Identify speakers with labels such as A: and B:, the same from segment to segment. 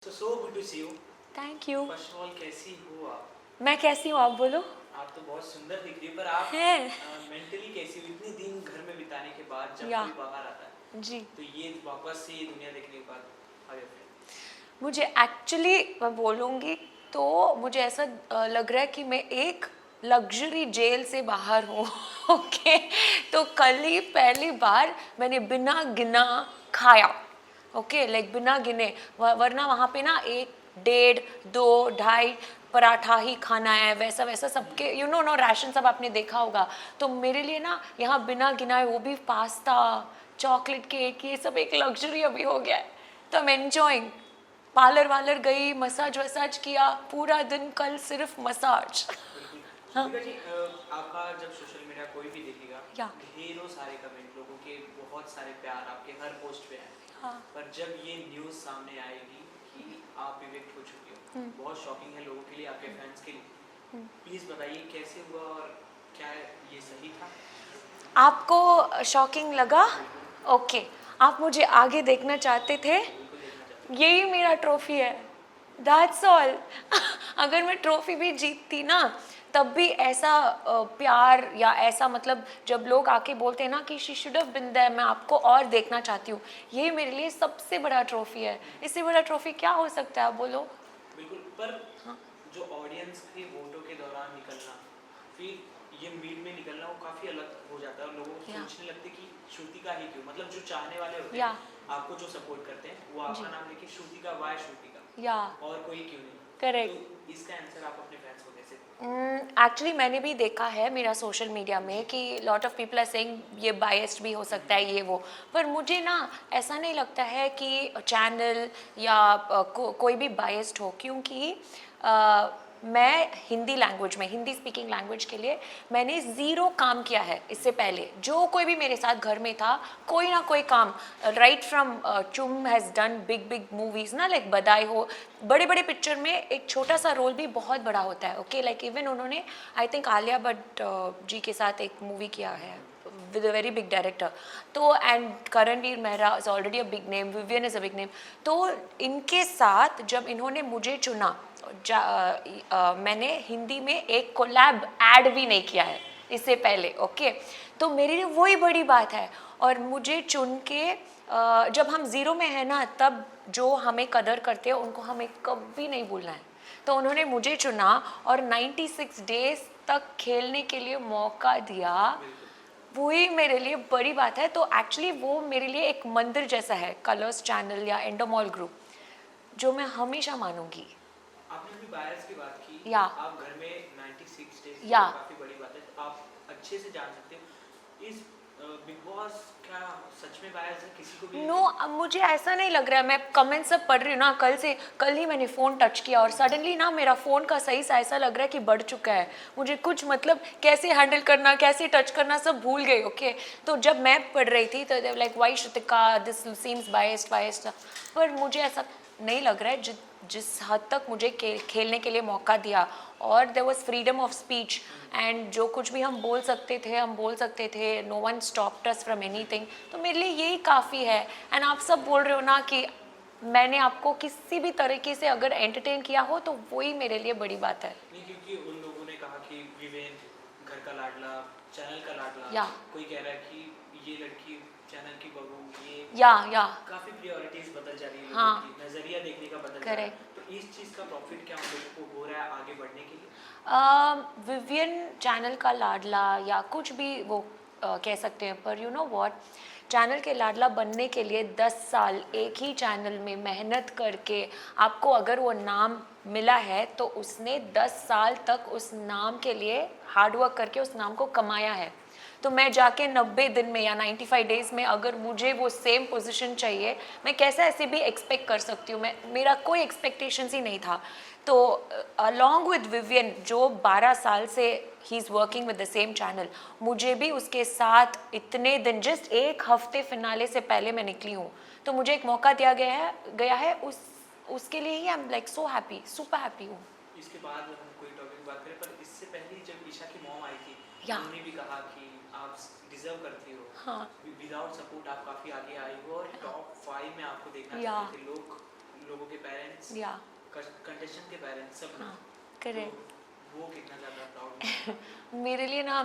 A: So good to see you.
B: Thank you.
A: First of all, कैसी हो आप?
B: मैं कैसी हूँ आप बोलो।
A: आप तो बहुत सुंदर दिख रही है, पर आप
B: है
A: मेंटली कैसी हो? इतने दिन घर में बिताने के बाद जब
B: या
A: कोई बाहर आता है,
B: जी
A: तो ये वापस से ये दुनिया देखने के बाद how you feel?
B: मुझे एक्चुअली मैं बोलूँगी तो मुझे ऐसा लग रहा है कि मैं एक लग्जरी जेल से बाहर हूँ। ओके, तो कल ही पहली बार मैंने बिना गिना खाया। ओके, लाइक बिना गिने, वरना वहाँ पे ना एक डेढ़ दो ढाई पराठा ही खाना है, वैसा वैसा सबके यू नो नो राशन सब आपने देखा होगा। तो मेरे लिए ना यहाँ बिना गिनाए वो भी पास्ता चॉकलेट केक ये सब एक लग्जरी अभी हो गया है। तो आई एम एंजॉइंग। पार्लर वालर गई, मसाज वसाज किया, पूरा दिन कल सिर्फ मसाज।
A: बिल्कुल।
B: हाँ
A: श्रुतिका जी, आपका जब सोशल मीडिया कोई भी देखेगा,
B: या
A: ढेरों सारे कमेंट, लोगों के बहुत सारे प्यार आपके हर पोस्ट पे आए।
B: हाँ
A: पर जब ये न्यूज़ सामने आएगी कि आप इवेक्ट हो चुके हो, बहुत शॉकिंग है लोगों के लिए, आपके फैंस के लिए। प्लीज़ बताइए कैसे हुआ और क्या ये सही था?
B: आपको शॉकिंग लगा?
A: बिल्कुल।
B: ओके, आप मुझे आगे देखना चाहते थे,
A: बिल्कुल देखना चाहते हैं।
B: यही मेरा ट्रॉफी है, दैट्स ऑल। अगर मैं ट्रॉफी भी जीतती ना तब भी ऐसा प्यार या ऐसा मतलब जब लोग आके बोलते हैं ना कि she should have been there, मैं आपको और देखना चाहती हूँ, ये मेरे लिए सबसे बड़ा ट्रॉफी है। इससे बड़ा ट्रॉफी क्या हो सकता है आप बोलो।
A: बिल्कुल, पर
B: हाँ
A: जो ऑडियंस के वोटों के दौरान निकलना, फिर ये मीड में निकलना, वो काफ़ी अलग हो जाता है और लोग
B: या
A: सोचने लगते कि श्रुतिका ही क्यों, मतलब जो चाहने वाले होते
B: या
A: हैं, आपको जो सपोर्ट करते हैं, वो
B: जी
A: आपका नाम लेके श्रुतिका वाय श्रुतिका,
B: या
A: और कोई क्यों नहीं।
B: करेक्ट।
A: तो इसका आंसर आप अपने फैंस को कैसे देते
B: एक्चुअली मैंने भी देखा है मेरा सोशल मीडिया में कि lot of people are saying ये बायस्ड भी हो सकता है ये वो, पर मुझे ना ऐसा नहीं लगता है कि चैनल या कोई भी बायस्ड हो, क्योंकि मैं हिंदी लैंग्वेज में हिंदी स्पीकिंग लैंग्वेज के लिए मैंने ज़ीरो काम किया है इससे पहले। जो कोई भी मेरे साथ घर में था कोई ना कोई काम, राइट फ्रॉम चुम has done big big movies ना, लाइक बधाई हो, बड़े बड़े पिक्चर में एक छोटा सा रोल भी बहुत बड़ा होता है। ओके, लाइक इवन उन्होंने आई थिंक आलिया भट्ट जी के साथ एक मूवी किया है with a very big director, तो and Karanveer Mehra is already a big name, Vivian is a big name. तो इनके साथ जब इन्होंने मुझे चुना, मैंने हिंदी में एक कोलैब ऐड भी नहीं किया है इससे पहले। ओके, तो मेरे लिए वही बड़ी बात है। और मुझे चुन के जब हम ज़ीरो में है ना तब जो हमें कदर करते हैं उनको हमें कभी नहीं भूलना है। तो उन्होंने मुझे चुना और 96 डेज तक खेलने के लिए मौका दिया,
A: हैं? बिल्कुल।
B: वही मेरे लिए बड़ी बात है। तो एक्चुअली वो मेरे लिए एक मंदिर जैसा है, कलर्स चैनल या एंडोमॉल ग्रुप, जो मैं हमेशा मानूंगी।
A: आपने अभी बायस की बात की,
B: या
A: आप घर में 96 डेज थे,
B: या
A: काफ़ी बड़ी बात है, तो आप अच्छे से जान सकते हो इस बिग बॉस क्या सच में बायस है, किसी को भी
B: नो अब मुझे ऐसा नहीं लग रहा है। मैं कमेंट सब पढ़ रही हूँ ना, कल ही मैंने फ़ोन टच किया और सडनली ना मेरा फ़ोन का साइज ऐसा लग रहा है कि बढ़ चुका है। मुझे कुछ मतलब कैसे हैंडल करना कैसे टच करना सब भूल गई। ओके, तो जब मैं पढ़ रही थी तो like why Shrutika this seems biased, पर मुझे ऐसा नहीं लग रहा है। जिस हद तक मुझे खेलने के लिए मौका दिया और there was freedom of speech, and जो कुछ भी हम बोल सकते थे, no one stopped us from anything. तो मेरे लिए यही काफ़ी है। एंड आप सब बोल रहे हो ना कि मैंने आपको किसी भी तरीके से अगर एंटरटेन किया हो तो वही मेरे लिए बड़ी बात है।
A: नहीं, क्योंकि उन लोगों ने कहा कि विवेन घर का लाडला, चैनल का लाडला,
B: या
A: कोई कह रहा है कि ये लड़की चैनल की बहू, ये
B: या
A: काफ़ी प्रायोरिटीज बदल जा रही है, लोगों
B: हाँ
A: की नज़रिया देखने का बदल जा रहा है।
B: करेक्ट।
A: तो इस चीज़ का प्रॉफिट क्या हम लोगों को हो रहा है आगे बढ़ने के लिए?
B: विवियन चैनल का लाडला या कुछ भी वो कह सकते हैं, पर यू नो व्हाट, चैनल के लाडला बनने के लिए 10 साल एक ही चैनल में मेहनत करके आपको अगर वो नाम मिला है तो उसने 10 साल तक उस नाम के लिए हार्डवर्क करके उस नाम को कमाया है। तो मैं जाके 90 दिन में या 95 डेज़ में अगर मुझे वो सेम पोजीशन चाहिए, मैं कैसे ऐसे भी एक्सपेक्ट कर सकती हूँ। मेरा कोई एक्सपेक्टेशंस ही नहीं था। तो अलॉन्ग विद विवियन जो 12 साल से he is working with the same channel, मुझे भी उसके साथ इतने दिन, जस्ट एक हफ्ते फिनाले से पहले मैं निकली हूँ, तो मुझे एक मौका दिया गया है उसके लिए ही I am like so happy, super happy हूँ।
A: इसके बाद हम कोई टॉपिक बात करें, पर इससे पहले जब ईशा की मॉम आई थी,
B: या
A: उन्होंने भी कहा कि आप डिजर्व करती हो,
B: हाँ
A: विदाउट सपोर्ट आप काफ़ी आगे आई हो और टॉप 5 में आपको देखना
B: या
A: चाहते थे लोग। लोगों के पेरेंट्स,
B: या
A: कंटेस्टेंट के पेरेंट्स सब ना,
B: हाँ करेक्ट।
A: तो वो कितना ज़्यादा प्राउड
B: मेरे लिए ना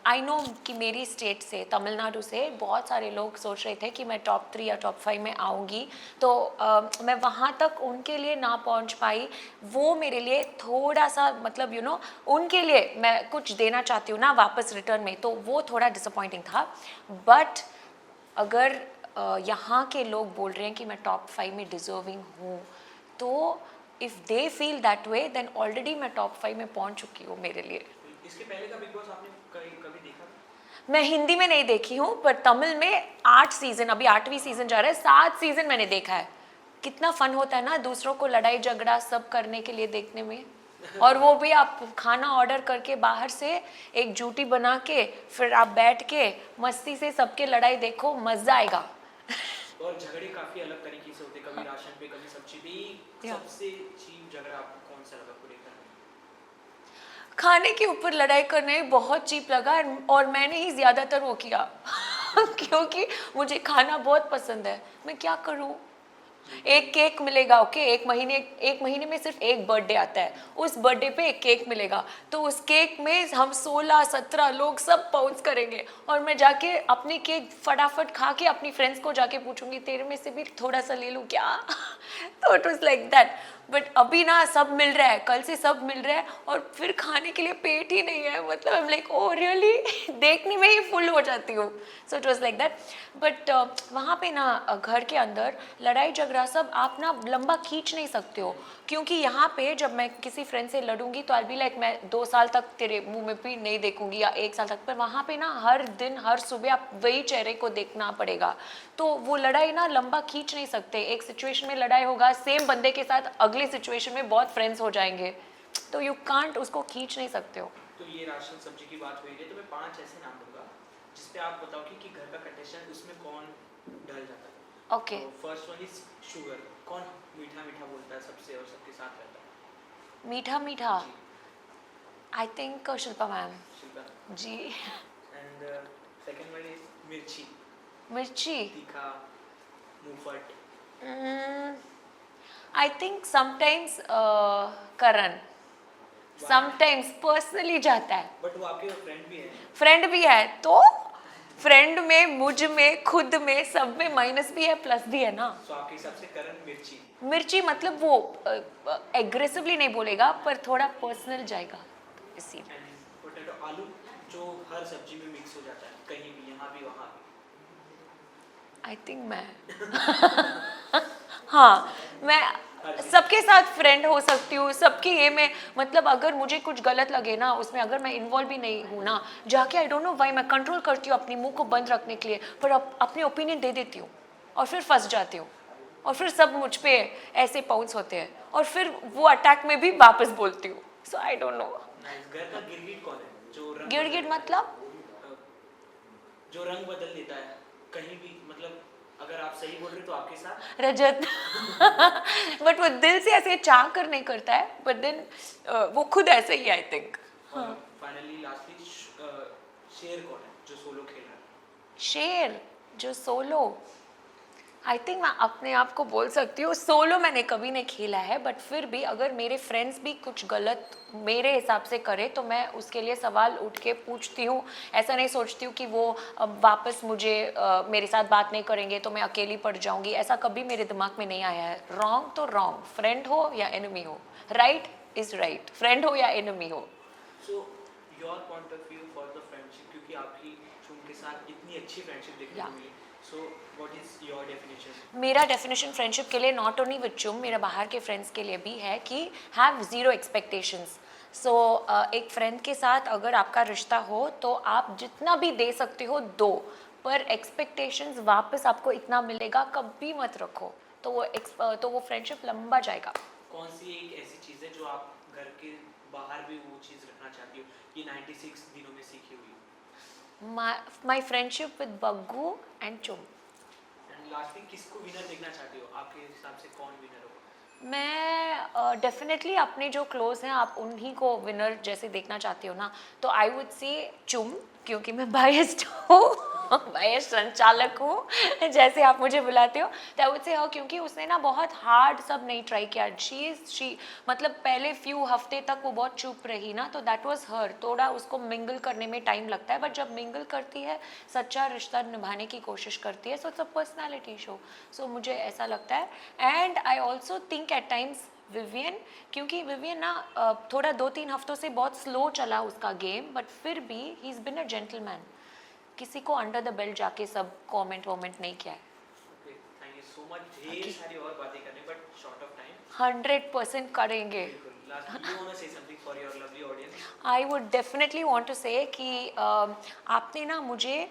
B: आई नो कि मेरी स्टेट से तमिलनाडु से बहुत सारे लोग सोच रहे थे कि मैं टॉप 3 या टॉप 5 में आऊँगी, तो मैं वहाँ तक उनके लिए ना पहुँच पाई। वो मेरे लिए थोड़ा सा मतलब यू नो उनके लिए मैं कुछ देना चाहती हूँ ना वापस रिटर्न में, तो वो थोड़ा डिसअपॉइंटिंग था। बट अगर यहाँ के लोग बोल रहे हैं कि मैं टॉप 5 में डिजर्विंग हूँ, तो if they feel that way then already मैं टॉप 5 में पहुँच चुकी हूँ मेरे लिए।
A: इसके पहले का बिग बॉस आपने कभी देखा था?
B: मैं हिंदी में नहीं देखी हूँ, पर तमिल में 8 सीज़न, अभी 8वीं सीज़न जा रहा है, 7 सीज़न मैंने देखा है। कितना फन होता है ना दूसरों को लड़ाई झगड़ा सब करने के लिए देखने में। और वो भी आप खाना ऑर्डर करके बाहर से एक जूटी बना के फिर आप बैठ के मस्ती से सबके लड़ाई देखो, मज़ा आएगा।
A: और झगड़े काफी अलग तरीके से होते, कभी राशन पे कभी सब्जी पे।
B: या।
A: सबसे चीप झगड़ा आपको कौन सा लगा पूरे घर में?
B: खाने के ऊपर लड़ाई करने बहुत चीप लगा, और मैंने ही ज़्यादातर वो किया क्योंकि मुझे खाना बहुत पसंद है। मैं क्या करूँ, एक केक मिलेगा, ओके, एक महीने में सिर्फ एक बर्थडे आता है, उस बर्थडे पे एक केक मिलेगा, तो उस केक में हम 16-17 लोग सब पाउंस करेंगे, और मैं जाके अपनी केक फटाफट खा के अपनी फ्रेंड्स को जाके पूछूंगी तेरे में से भी थोड़ा सा ले लूँ क्या तो it was like that. But अभी ना सब मिल रहा है, कल से सब मिल रहा है, और फिर खाने के लिए पेट ही नहीं है, मतलब आई एम लाइक ओ रियली देखने में ही फुल हो जाती हूँ। So it was like that. But वहाँ पे ना घर के अंदर लड़ाई झगड़ा सब आप ना लंबा खींच नहीं सकते हो, क्योंकि यहाँ पे जब मैं किसी फ्रेंड से लड़ूंगी तो आई बी लाइक मैं 2 साल तक तेरे मुंह में भी नहीं देखूंगी या 1 साल तक, पर वहाँ पे ना हर दिन हर सुबह आप वही चेहरे को देखना पड़ेगा, तो वो लड़ाई ना लंबा खींच नहीं सकते। एक सिचुएशन में लड़ाई होगा सेम बंदे के साथ, अगले सिचुएशन में बहुत फ्रेंड्स हो जाएंगे, तो यू कांट उसको खींच नहीं सकते हो।
A: तो ये राशन सब्जी की बात हुई है, तो मैं 5 ऐसे नाम दूंगा जिसपे आप बताओ कि घर का कंटेस्टेंट उसमें कौन ढल जाता है।
B: ओके।
A: तो फर्स्ट वन इज शुगर, कौन मीठा मीठा बोलता है सबसे और सबके साथ रहता है?
B: मीठा मीठा,
A: जी,
B: I think Shilpa ma'am
A: Shilpa.
B: जी।
A: And second one is mirchi,
B: mirchi,
A: तीखा, मुंहफट।
B: I think sometimes Karan, sometimes personally जाता है,
A: बट वो आपके फ्रेंड भी है।
B: फ्रेंड भी है, तो फ्रेंड में मुझ में खुद में सब में माइनस भी है प्लस भी है ना।
A: सो आपके हिसाब से करण मिर्ची।
B: मिर्ची मतलब वो एग्रेसिवली नहीं बोलेगा पर थोड़ा पर्सनल जाएगा, इसी।
A: एंड पोटैटो, आलू जो हर सब्जी में मिक्स हो जाता है, कहीं भी, यहाँ भी वहाँ भी।
B: आई थिंक मैं हाँ, मैं सबके साथ फ्रेंड हो सकती हूँ, सबके ये में मतलब अगर मुझे कुछ गलत लगे ना उसमें, अगर मैं इन्वॉल्व भी नहीं हूँ ना, जाके आई डोंट नो व्हाई मैं कंट्रोल करती हूँ अपनी मुंह को बंद रखने के लिए, पर अपनी ओपिनियन दे देती हूँ और फिर फंस जाती हूँ, और फिर सब मुझ पे ऐसे पाउंस होते हैं, और फिर वो अटैक में भी वापस बोलती हूँ। सो आई डोंट नो।
A: नाइस। घर का गिरगिट कौन है जो रंग
B: गिड़गिड़ मतलब
A: जो रंग बदल देता है कहीं भी, मतलब अगर आप सही बोल रहे हो तो आपके साथ
B: रजत बट वो दिल से ऐसे चाह कर नहीं करता है, बट देन वो खुद ऐसे ही आई थिंक।
A: और फाइनली लास्टली शेर कौन है जो सोलो खेल रहा है?
B: शेर जो सोलो, आई थिंक मैं अपने आप को बोल सकती हूँ सोलो मैंने कभी नहीं खेला है, बट फिर भी अगर मेरे फ्रेंड्स भी कुछ गलत मेरे हिसाब से करे तो मैं उसके लिए सवाल उठ के पूछती हूँ। ऐसा नहीं सोचती हूँ कि वो अब वापस मुझे मेरे साथ बात नहीं करेंगे तो मैं अकेली पड़ जाऊँगी, ऐसा कभी मेरे दिमाग में नहीं आया है। रॉन्ग तो रॉन्ग, फ्रेंड हो या एनिमी हो, राइट इज़ राइट, फ्रेंड हो या एनिमी हो।
A: So your point of view for the friendship, क्योंकि आपकी उनके साथ इतनी अच्छी फ्रेंडशिप देखने को मिली, so what is your definition?
B: मेरा डेफिनेशन फ्रेंडशिप के लिए नॉट ओनली विद चुम, मेरा बाहर के फ्रेंड्स के लिए भी है कि हैव ज़ीरो एक्सपेक्टेशंस। सो एक फ्रेंड के साथ अगर आपका रिश्ता हो तो आप जितना भी दे सकते हो दो, पर एक्सपेक्टेशंस वापस आपको इतना मिलेगा कभी मत रखो, तो वो फ्रेंडशिप लंबा जाएगा।
A: कौन सी एक ऐसी चीज़ है जो आप घर के बाहर भी वो चीज़ रखना चाहती हो, ये 96 दिनों में सीखी हुई?
B: माई फ्रेंडशिप विद बग्गू एंड चुम।
A: एंड लास्टली किसको विनर देखना चाहती हो? आपके हिसाब से कौन विनर होगा?
B: मैं डेफिनेटली अपने जो क्लोज हैं आप उन्हीं को विनर जैसे देखना चाहती हो ना, तो आई वुड से चुम, क्योंकि मैं बायस्ड हूँ मैं संचालक हूँ जैसे आप मुझे बुलाते हो, तो वुड से हाँ, क्योंकि उसने ना बहुत हार्ड सब नहीं ट्राई किया। शी मतलब पहले फ्यू हफ्ते तक वो बहुत चुप रही ना, तो दैट वाज हर, थोड़ा उसको मिंगल करने में टाइम लगता है, बट जब मिंगल करती है, सच्चा रिश्ता निभाने की कोशिश करती है, so it's a personality show. So मुझे ऐसा लगता है। And I also think at times Vivian, क्योंकि विवियन ना थोड़ा 2-3 हफ्तों से बहुत स्लो चला उसका गेम, बट फिर भी he is been a gentleman, किसी को अंडर द बेल्ट जाके सब कमेंट वमेंट नहीं किया है।
A: Okay, thank you so much. ढेर सारी और बातें करने, बट शॉर्ट ऑफ टाइम।
B: 100% करेंगे।
A: बिल्कुल, last you want to say something for your lovely audience?
B: I would definitely want to say कि आपने ना मुझे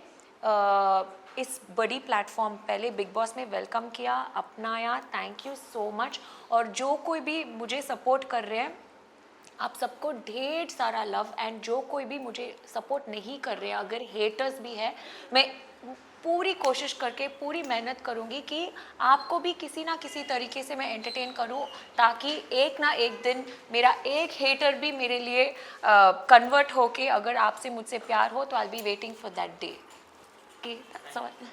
B: इस बड़ी प्लेटफॉर्म पहले बिग बॉस में वेलकम किया, अपनाया, थैंक यू सो मच। और जो कोई भी मुझे सपोर्ट कर रहे हैं, आप सबको ढेर सारा लव। एंड जो कोई भी मुझे सपोर्ट नहीं कर रहे हैं, अगर हेटर्स भी है, मैं पूरी कोशिश करके पूरी मेहनत करूँगी कि आपको भी किसी ना किसी तरीके से मैं एंटरटेन करूँ, ताकि एक ना एक दिन मेरा एक हेटर भी मेरे लिए कन्वर्ट होके अगर आपसे मुझसे प्यार हो, तो I will be waiting for that day. Okay, that's all.